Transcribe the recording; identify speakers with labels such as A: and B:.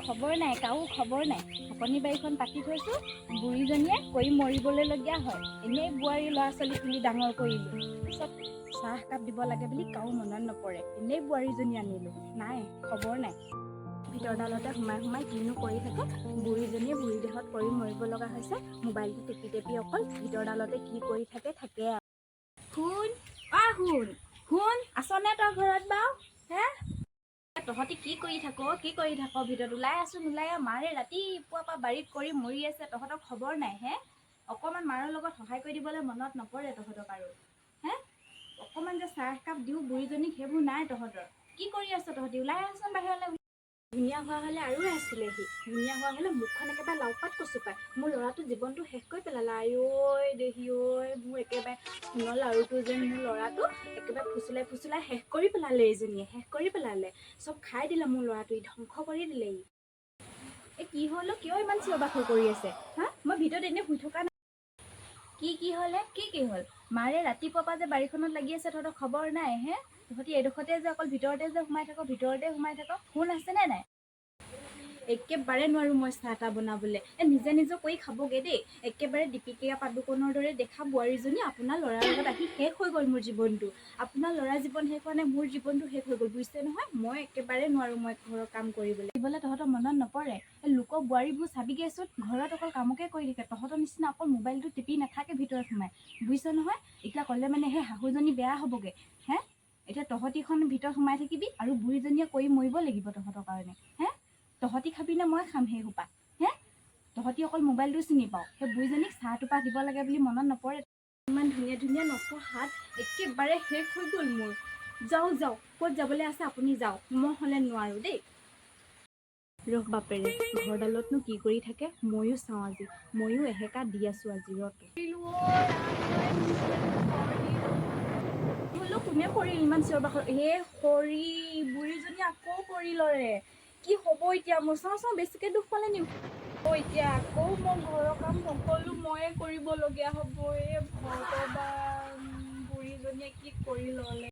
A: খবৰ নাই, কাৰো খবৰ নাই। শাকনি বাৰীখন পাতি থৈছোঁ, বুঢ়ীজনীয়ে কৰি মৰিবলৈলগীয়া হয়। এনেই বোৱাৰী ল'ৰা ছোৱালী তুলি ডাঙৰ কৰিলোঁ, চব চাহকাপ দিব লাগে বুলি কাৰো মনত নপৰে। এনেই বোৱাৰীজনী আনিলোঁ, নাই খবৰ নাই। ভিতৰডালতে সোমাই সোমাই কিনো কৰি থাকে। বুঢ়ীজনীয়ে বুঢ়ী দেহত কৰি মৰিব লগা হৈছে। মোবাইলটো টেপি টেপি অকল ভিতৰডালতে কি কৰি থাকে আৰু। শুন শুন শুন, আছনে তই ঘৰত বাৰু? হে তহঁতি কি কৰি থাক ভিতৰত? ওলাই আছো নোলাই মাৰে ৰাতিপুৱাৰ পৰা বাৰীত কৰি মৰি আছে, তহঁতৰ খবৰ নাই হে? অকণমান মাৰৰ লগত সহায় কৰি দিবলৈ মনত নপৰে তহঁতক আৰু হে? অকণমান যে চাহ একাপ দিওঁ বুঢ়ীজনীক, সেইবোৰ নাই তহঁতৰ। কি কৰি আছ তহঁতি? ওলাই আহচোন বাহিৰলৈ। ধুনীয়া হোৱা হ'লে আৰু আছিলেহি, ধুনীয়া হোৱা হ'লে মুখখন একেবাৰে লাওপাত কচু পায়। মোৰ ল'ৰাটো জীৱনটো শেষ কৰি পেলালে। আই ঐ দেহি ঐ, মোৰ একেবাৰে সোণৰ লাৰুটো যেন মোৰ ল'ৰাটো একেবাৰে ফুচুলাই ফুচুলাই শেষ কৰি পেলালে। এইজনীয়ে শেষ কৰি পেলালে, চব খাই দিলে মোৰ ল'ৰাটো, ধ্বংস কৰি দিলে। কি হ'ল? কিয় ইমান চিঞৰ বাখৰ কৰি আছে? হা, মই ভিতৰত এনেই শুই থকা নাই। কি হ'লে? কি হ'ল? মাৰে ৰাতিপুৱাৰ পৰা যে বাৰীখনত লাগি আছে, তহঁতৰ খবৰ নাই হে? তহঁতি এডোখৰতে যে অকল ভিতৰতে যে সোমাই থাক, শুন আছেনে নাই? একেবাৰে নোৱাৰোঁ মই চাহ তাহ বনাবলৈ। নিজে কৰি খাবগে দেই। একেবাৰে দীপিকা পাডুকোনৰ দৰে দেখা বোৱাৰীজনী আপোনাৰ ল'ৰাৰ লগত আহি শেষ হৈ গ'ল মোৰ জীৱনটো। আপোনাৰ ল'ৰাৰ জীৱন শেষ হোৱা নাই, মোৰ জীৱনটো শেষ হৈ গ'ল, বুজিছে নহয়? মই একেবাৰে নোৱাৰোঁ মই ঘৰৰ কাম কৰিবলৈ তহঁতৰ মনত নপৰে। লোকৰ বোৱাৰীবোৰ চাবিগেচোন, ঘৰত অকল কামকে কৰি থাকে। তহঁতৰ নিচিনা অকল মোবাইলটো টিপি নাথাকে ভিতৰত সোমাই, বুজিছ নহয়? এতিয়া ক'লে মানে সেই শাহুজনী বেয়া হ'বগে হে? এতিয়া তহঁতিখন ভিতৰত সোমাই থাকিবি আৰু বুঢ়ীজনীয়ে কৰি মৰিব লাগিব তহঁতৰ কাৰণে হে? তহঁতি খাবি নে মই খাম সেই সোপা হে? তহঁতি অকল মোবাইলটো চিনি পাওঁ, সেই বুঢ়ীজনীক চাহ টোপা দিব লাগে বুলি মনত নপৰে। ইমান ধুনীয়া ধুনীয়া নখৰ হাত একেবাৰে শেষ হৈ গ'ল মোৰ। যাওঁ ক'ত যাবলৈ আছে আপুনি যাওক, মই হ'লে নোৱাৰোঁ দেই। ৰহ বাপেৰে, ঘৰডালতনো কি কৰি থাকে ময়ো চাওঁ আজি, ময়ো এহেকা দি আছোঁ আজি। বোলো কোনে কৰিল ইমান চিঞৰ বাখৰ? হে খৰি, বুঢ়ীজনী আকৌ কৰি লৰে। কি হ'ব এতিয়া মোৰ? চাওঁ বেছিকে দুখ পালে নি? এতিয়া আকৌ মই ঘৰৰ কাম সকলো ময়ে কৰিবলগীয়া হ'ব। ভগৱান, বুঢ়ীজনীয়ে কি কৰি ল'লে।